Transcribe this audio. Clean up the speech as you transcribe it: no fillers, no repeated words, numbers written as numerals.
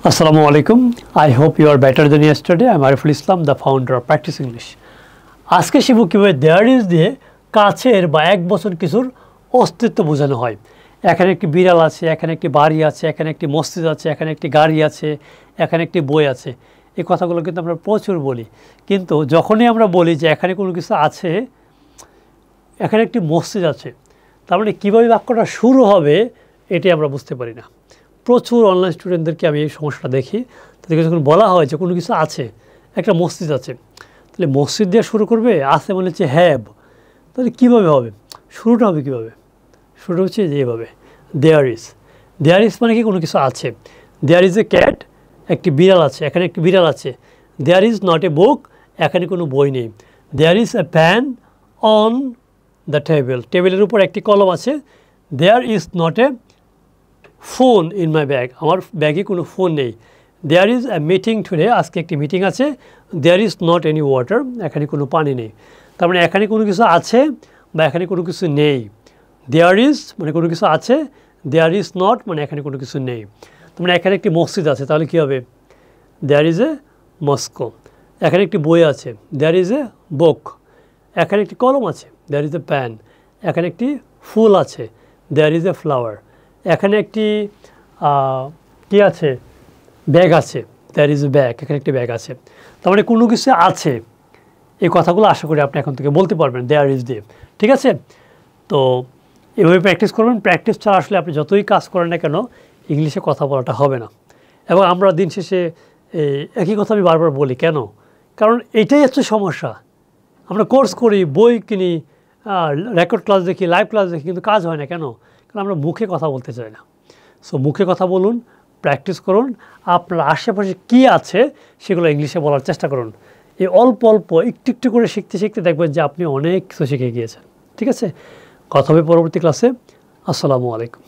Assalamu alaikum. I hope you are better than yesterday. I'm Ariful Islam, the founder of Practice English. আজকে শিখব কিভাবে there is দিয়ে কাছের বা এক বছর কিছুর অস্তিত্ব বোঝানো হয়। এখানে একটি বিড়াল আছে, এখানে একটি বাড়ি আছে, এখানে একটি মসজিদ আছে, এখানে একটি গাড়ি আছে, এখানে একটি বই আছে। এই কথাগুলো কিন্তু আমরা প্রচুর বলি, কিন্তু যখনই আমরা বলি যে এখানে কোনো কিছু আছে, এখানে একটি মসজিদ আছে, তার মানে কীভাবে বাক্যটা শুরু হবে এটি আমরা বুঝতে পারি না। প্রচুর অনলাইন স্টুডেন্টদেরকে আমি এই সমস্যাটা দেখি। তাদেরকে যখন বলা হয় যে কোনো কিছু আছে, একটা মসজিদ আছে, তাহলে মসজিদ দিয়ে শুরু করবে, আছে মানে হচ্ছে হ্যাভ, তাহলে কীভাবে হবে, শুরুটা হবে কীভাবে? শুরুটা হচ্ছে যে এভাবে, দেয়ার ইজ। দেয়ার ইজ মানে কি কোনো কিছু আছে। দেয়ার ইজ এ ক্যাট, একটি বিড়াল আছে, এখানে একটি বিড়াল আছে। দেয়ার ইজ নট এ বুক, এখানে কোনো বই নেই। There is a pen on the table, টেবিলের উপর একটি কলম আছে। There is not a phone in my bag, আমার ব্যাগে কোনো ফোন নেই। There is a meeting today, আজকে একটি মিটিং আছে। There is not any water, এখানে কোনো পানি নেই। তার মানে এখানে কোনো কিছু আছে বা এখানে কোনো কিছু নেই। দেয়ার ইজ মানে কোনো কিছু আছে, দেয়ার ইজ নট মানে এখানে কোনো কিছু নেই। তার মানে এখানে একটি মসজিদ আছে, তাহলে কী হবে? There is a Moscow. এখানে একটি বই আছে, দেয়ার ইজ এ বুক। এখানে একটি কলম আছে, দেয়ার ইজ এ প্যান। এখানে একটি ফুল আছে, দেয়ার ইজ এ ফ্লাওয়ার। এখানে একটি কী আছে, ব্যাগ আছে, দ্যার ইজ এ ব্যাগ, এখানে একটি ব্যাগ আছে। তার মানে কোনো কিছু আছে, এই কথাগুলো আশা করি আপনি এখন থেকে বলতে পারবেন দেয়ার ইজ দিয়ে। ঠিক আছে? তো এভাবে প্র্যাকটিস করবেন। প্র্যাকটিস ছাড়া আসলে আপনি যতই কাজ করেন না কেন, ইংলিশে কথা বলাটা হবে না। এবং আমরা দিন শেষে একই কথা আমি বারবার বলি, কেন? কারণ এটাই হচ্ছে সমস্যা। আমরা কোর্স করি, বই কিনি, রেকর্ড ক্লাস দেখি, লাইভ ক্লাস দেখি, কিন্তু কাজ হয় না। কেন? কারণ আমরা মুখে কথা বলতে চাই না। সো মুখে কথা বলুন, প্র্যাকটিস করুন। আপনার আশেপাশে কী আছে সেগুলো ইংলিশে বলার চেষ্টা করুন। এই অল্প অল্প একটু একটু করে শিখতে শিখতে দেখবেন যে আপনি অনেক কিছু শিখে গিয়েছেন। ঠিক আছে? কথা হবে পরবর্তী ক্লাসে। আসসালামু আলাইকুম।